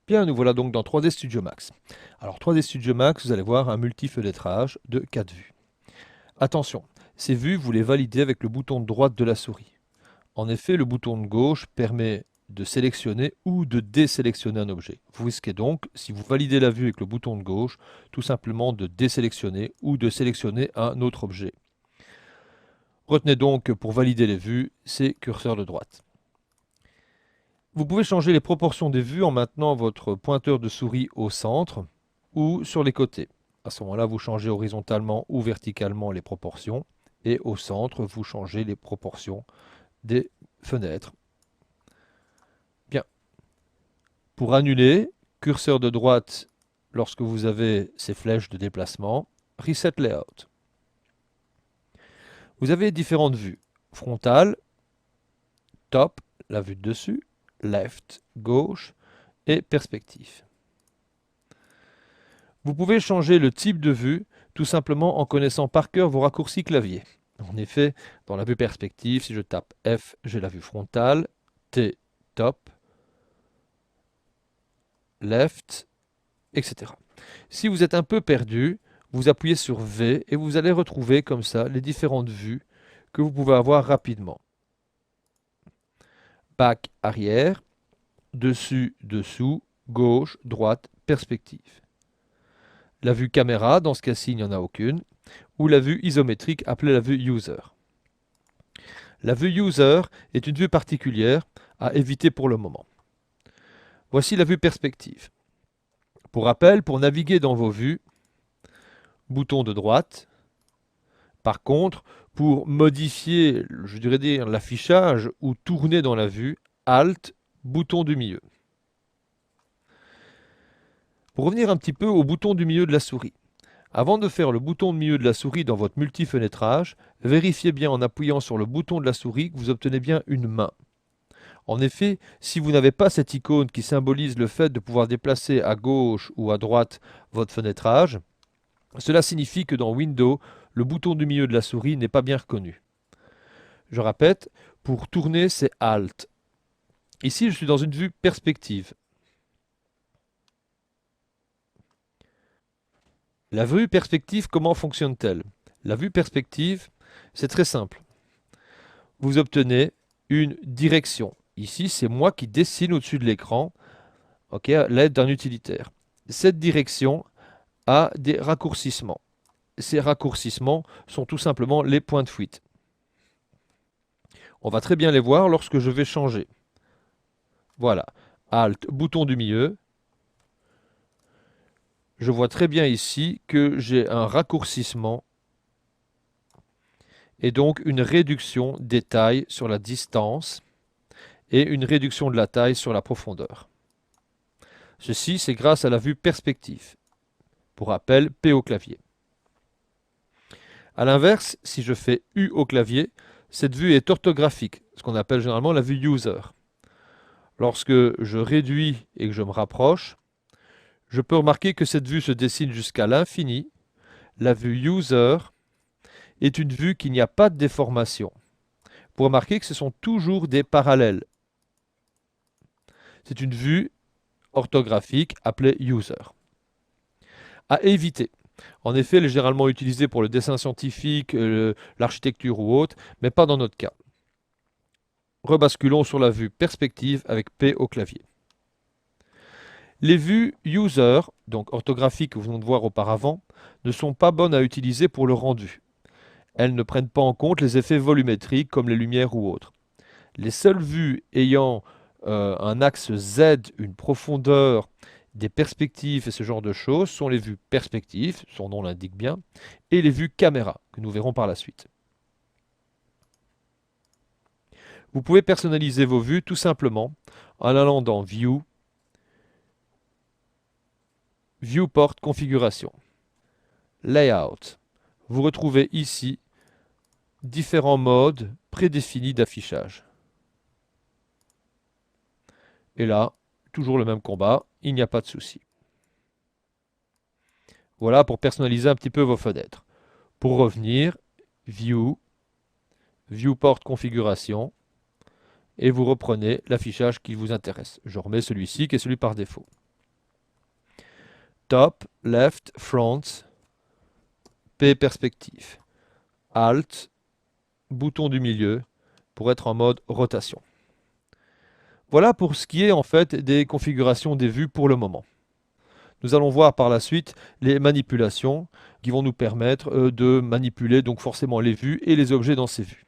Bien, nous voilà donc dans 3D Studio Max. Alors 3D Studio Max, vous allez voir un multi-fenêtrage de 4 vues. Attention, ces vues, vous les validez avec le bouton de droite de la souris. En effet, le bouton de gauche permet de sélectionner ou de désélectionner un objet. Vous risquez donc, si vous validez la vue avec le bouton de gauche, tout simplement de désélectionner ou de sélectionner un autre objet. Retenez donc que pour valider les vues, c'est curseur de droite. Vous pouvez changer les proportions des vues en maintenant votre pointeur de souris au centre ou sur les côtés. À ce moment-là, vous changez horizontalement ou verticalement les proportions et au centre, vous changez les proportions des fenêtres. Bien. Pour annuler, curseur de droite lorsque vous avez ces flèches de déplacement, Reset Layout. Vous avez différentes vues. Frontale, top, la vue de dessus, left, gauche et perspective. Vous pouvez changer le type de vue tout simplement en connaissant par cœur vos raccourcis clavier. En effet, dans la vue perspective, si je tape F, j'ai la vue frontale, T, top, left, etc. Si vous êtes un peu perdu, vous appuyez sur V et vous allez retrouver comme ça les différentes vues que vous pouvez avoir rapidement. Back, arrière, dessus, dessous, gauche, droite, perspective. La vue caméra, dans ce cas-ci, il n'y en a aucune, ou la vue isométrique appelée la vue User. La vue User est une vue particulière à éviter pour le moment. Voici la vue perspective. Pour rappel, pour naviguer dans vos vues, bouton de droite. Par contre, pour modifier, je dirais dire, l'affichage ou tourner dans la vue, Alt, bouton du milieu. Pour revenir un petit peu au bouton du milieu de la souris. Avant de faire le bouton de milieu de la souris dans votre multifenêtrage, vérifiez bien en appuyant sur le bouton de la souris que vous obtenez bien une main. En effet, si vous n'avez pas cette icône qui symbolise le fait de pouvoir déplacer à gauche ou à droite votre fenêtrage, cela signifie que dans Windows, le bouton du milieu de la souris n'est pas bien reconnu. Je répète, pour tourner, c'est Alt. Ici, je suis dans une vue perspective. La vue perspective, comment fonctionne-t-elle? La vue perspective, c'est très simple. Vous obtenez une direction. Ici, c'est moi qui dessine au-dessus de l'écran, à l'aide d'un utilitaire. Cette direction a des raccourcissements. Ces raccourcissements sont tout simplement les points de fuite. On va très bien les voir lorsque je vais changer. Voilà, Alt, bouton du milieu. Je vois très bien ici que j'ai un raccourcissement et donc une réduction des tailles sur la distance et une réduction de la taille sur la profondeur. Ceci, c'est grâce à la vue perspective. Pour rappel, P au clavier. A l'inverse, si je fais U au clavier, cette vue est orthographique, ce qu'on appelle généralement la vue user. Lorsque je réduis et que je me rapproche, je peux remarquer que cette vue se dessine jusqu'à l'infini. La vue user est une vue qui n'y a pas de déformation. Vous remarquez que ce sont toujours des parallèles. C'est une vue orthographique appelée user. À éviter. En effet, elle est généralement utilisée pour le dessin scientifique, l'architecture ou autre, mais pas dans notre cas. Rebasculons sur la vue perspective avec P au clavier. Les vues user, donc orthographiques que vous venons de voir auparavant, ne sont pas bonnes à utiliser pour le rendu. Elles ne prennent pas en compte les effets volumétriques comme les lumières ou autres. Les seules vues ayant un axe Z, une profondeur, des perspectives et ce genre de choses sont les vues perspectives, son nom l'indique bien, et les vues caméra, que nous verrons par la suite. Vous pouvez personnaliser vos vues tout simplement en allant dans View, Viewport Configuration, Layout. Vous retrouvez ici différents modes prédéfinis d'affichage. Et là, toujours le même combat, il n'y a pas de souci. Voilà pour personnaliser un petit peu vos fenêtres. Pour revenir, View, Viewport Configuration, et vous reprenez l'affichage qui vous intéresse. Je remets celui-ci qui est celui par défaut. Top, left, front, P perspective. Alt, bouton du milieu pour être en mode rotation. Voilà pour ce qui est en fait des configurations des vues pour le moment. Nous allons voir par la suite les manipulations qui vont nous permettre de manipuler donc forcément les vues et les objets dans ces vues.